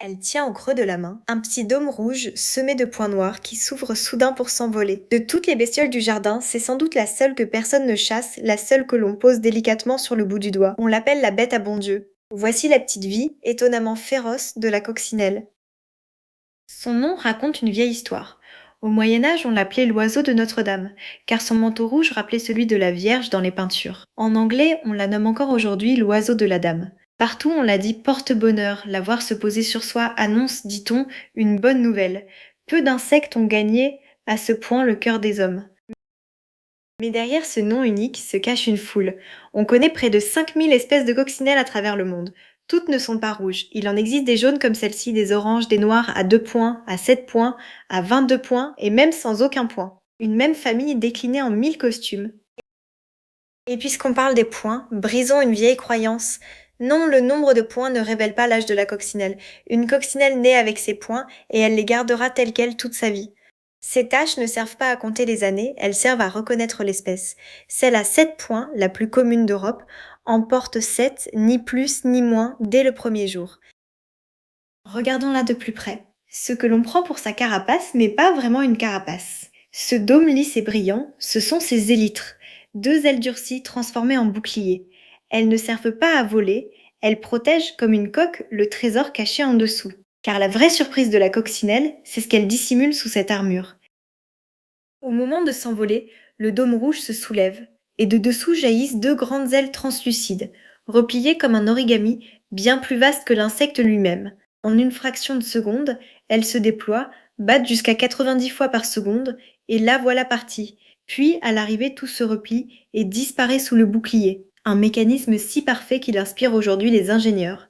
Elle tient au creux de la main un petit dôme rouge semé de points noirs qui s'ouvre soudain pour s'envoler. De toutes les bestioles du jardin, c'est sans doute la seule que personne ne chasse, la seule que l'on pose délicatement sur le bout du doigt. On l'appelle la bête à bon Dieu. Voici la petite vie, étonnamment féroce, de la coccinelle. Son nom raconte une vieille histoire. Au Moyen Âge, on l'appelait l'oiseau de Notre-Dame, car son manteau rouge rappelait celui de la Vierge dans les peintures. En anglais, on la nomme encore aujourd'hui l'oiseau de la Dame. Partout, on l'a dit porte-bonheur, la voir se poser sur soi annonce, dit-on, une bonne nouvelle. Peu d'insectes ont gagné à ce point le cœur des hommes. Mais derrière ce nom unique se cache une foule. On connaît près de 5000 espèces de coccinelles à travers le monde. Toutes ne sont pas rouges. Il en existe des jaunes comme celle-ci, des oranges, des noirs à 2 points, à 7 points, à 22 points et même sans aucun point. Une même famille déclinée en 1000 costumes. Et puisqu'on parle des points, brisons une vieille croyance. Non, le nombre de points ne révèle pas l'âge de la coccinelle. Une coccinelle naît avec ses points et elle les gardera tels quels toute sa vie. Ces taches ne servent pas à compter les années, elles servent à reconnaître l'espèce. Celle à 7 points, la plus commune d'Europe, en porte 7, ni plus ni moins, dès le premier jour. Regardons-la de plus près. Ce que l'on prend pour sa carapace n'est pas vraiment une carapace. Ce dôme lisse et brillant, ce sont ses élytres, 2 ailes durcies transformées en boucliers. Elles ne servent pas à voler, elles protègent comme une coque le trésor caché en dessous. Car la vraie surprise de la coccinelle, c'est ce qu'elle dissimule sous cette armure. Au moment de s'envoler, le dôme rouge se soulève, et de dessous jaillissent 2 grandes ailes translucides, repliées comme un origami, bien plus vaste que l'insecte lui-même. En une fraction de seconde, elles se déploient, battent jusqu'à 90 fois par seconde, et la voilà partie. Puis, à l'arrivée, tout se replie et disparaît sous le bouclier. Un mécanisme si parfait qu'il inspire aujourd'hui les ingénieurs.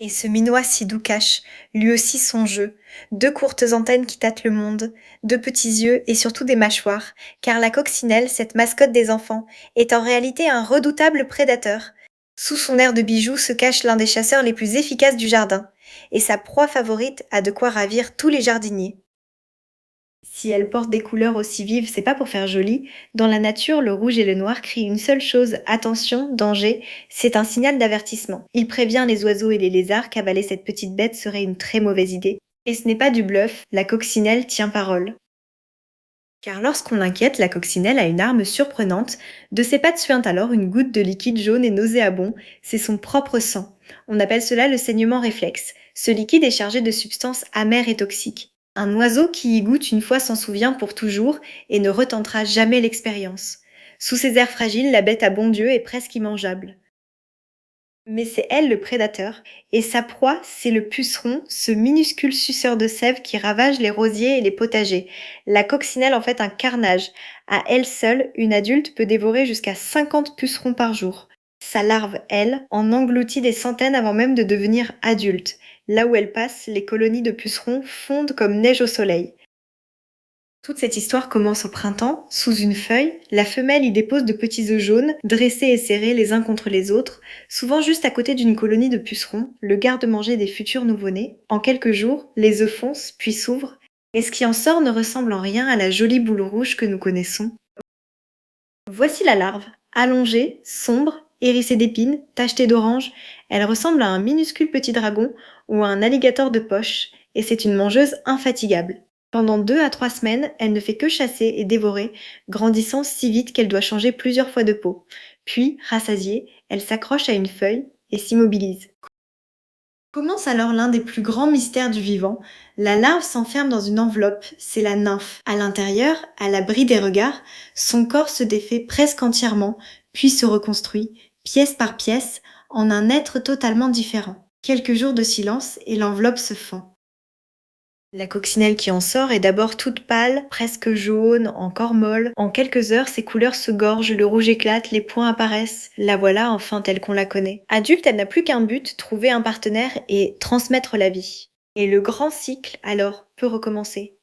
Et ce minois si doux cache, lui aussi son jeu, 2 courtes antennes qui tâtent le monde, 2 petits yeux et surtout des mâchoires, car la coccinelle, cette mascotte des enfants, est en réalité un redoutable prédateur. Sous son air de bijou se cache l'un des chasseurs les plus efficaces du jardin, et sa proie favorite a de quoi ravir tous les jardiniers. Si elle porte des couleurs aussi vives, c'est pas pour faire joli. Dans la nature, le rouge et le noir crient une seule chose, attention, danger. C'est un signal d'avertissement. Il prévient les oiseaux et les lézards qu'avaler cette petite bête serait une très mauvaise idée. Et ce n'est pas du bluff, la coccinelle tient parole. Car lorsqu'on l'inquiète, la coccinelle a une arme surprenante. De ses pattes suinte alors une goutte de liquide jaune et nauséabond. C'est son propre sang. On appelle cela le saignement réflexe. Ce liquide est chargé de substances amères et toxiques. Un oiseau qui y goûte une fois s'en souvient pour toujours et ne retentera jamais l'expérience. Sous ses airs fragiles, la bête à bon Dieu est presque immangeable. Mais c'est elle le prédateur, et sa proie, c'est le puceron, ce minuscule suceur de sève qui ravage les rosiers et les potagers. La coccinelle en fait un carnage. À elle seule, une adulte peut dévorer jusqu'à 50 pucerons par jour. Sa larve, elle, en engloutit des centaines avant même de devenir adulte. Là où elle passe, les colonies de pucerons fondent comme neige au soleil. Toute cette histoire commence au printemps, sous une feuille, la femelle y dépose de petits œufs jaunes, dressés et serrés les uns contre les autres, souvent juste à côté d'une colonie de pucerons, le garde-manger des futurs nouveau-nés. En quelques jours, les œufs foncent, puis s'ouvrent, et ce qui en sort ne ressemble en rien à la jolie boule rouge que nous connaissons. Voici la larve, allongée, sombre, hérissée d'épines, tachetée d'orange, elle ressemble à un minuscule petit dragon ou à un alligator de poche, et c'est une mangeuse infatigable. Pendant 2 à 3 semaines, elle ne fait que chasser et dévorer, grandissant si vite qu'elle doit changer plusieurs fois de peau. Puis, rassasiée, elle s'accroche à une feuille et s'immobilise. Commence alors l'un des plus grands mystères du vivant. La larve s'enferme dans une enveloppe, c'est la nymphe. À l'intérieur, à l'abri des regards, son corps se défait presque entièrement, puis se reconstruit, pièce par pièce, en un être totalement différent. Quelques jours de silence et l'enveloppe se fend. La coccinelle qui en sort est d'abord toute pâle, presque jaune, encore molle. En quelques heures, ses couleurs se gorgent, le rouge éclate, les points apparaissent. La voilà enfin telle qu'on la connaît. Adulte, elle n'a plus qu'un but, trouver un partenaire et transmettre la vie. Et le grand cycle, alors, peut recommencer.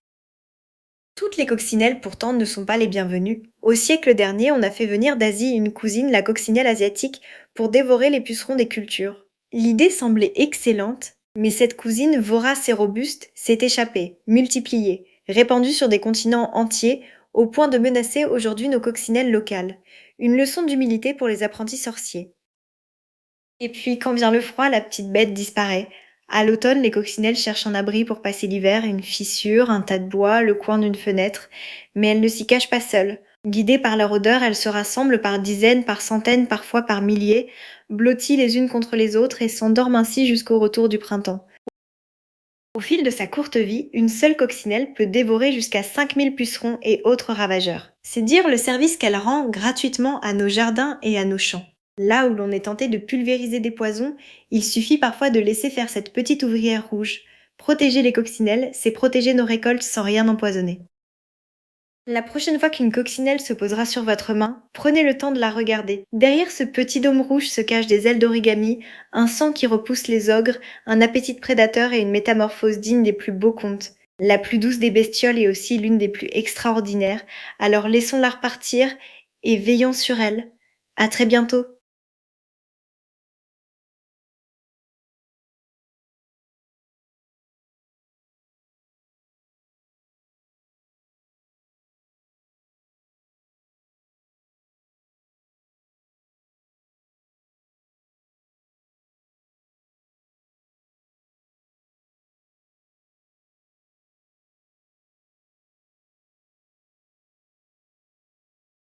Toutes les coccinelles pourtant ne sont pas les bienvenues. Au siècle dernier, on a fait venir d'Asie une cousine, la coccinelle asiatique, pour dévorer les pucerons des cultures. L'idée semblait excellente, mais cette cousine vorace et robuste s'est échappée, multipliée, répandue sur des continents entiers, au point de menacer aujourd'hui nos coccinelles locales. Une leçon d'humilité pour les apprentis sorciers. Et puis, quand vient le froid, la petite bête disparaît. À l'automne, les coccinelles cherchent un abri pour passer l'hiver, une fissure, un tas de bois, le coin d'une fenêtre, mais elles ne s'y cachent pas seules. Guidées par leur odeur, elles se rassemblent par dizaines, par centaines, parfois par milliers, blotties les unes contre les autres et s'endorment ainsi jusqu'au retour du printemps. Au fil de sa courte vie, une seule coccinelle peut dévorer jusqu'à 5000 pucerons et autres ravageurs. C'est dire le service qu'elle rend gratuitement à nos jardins et à nos champs. Là où l'on est tenté de pulvériser des poisons, il suffit parfois de laisser faire cette petite ouvrière rouge. Protéger les coccinelles, c'est protéger nos récoltes sans rien empoisonner. La prochaine fois qu'une coccinelle se posera sur votre main, prenez le temps de la regarder. Derrière ce petit dôme rouge se cachent des ailes d'origami, un sang qui repousse les ogres, un appétit de prédateur et une métamorphose digne des plus beaux contes. La plus douce des bestioles est aussi l'une des plus extraordinaires, alors laissons-la repartir et veillons sur elle. À très bientôt!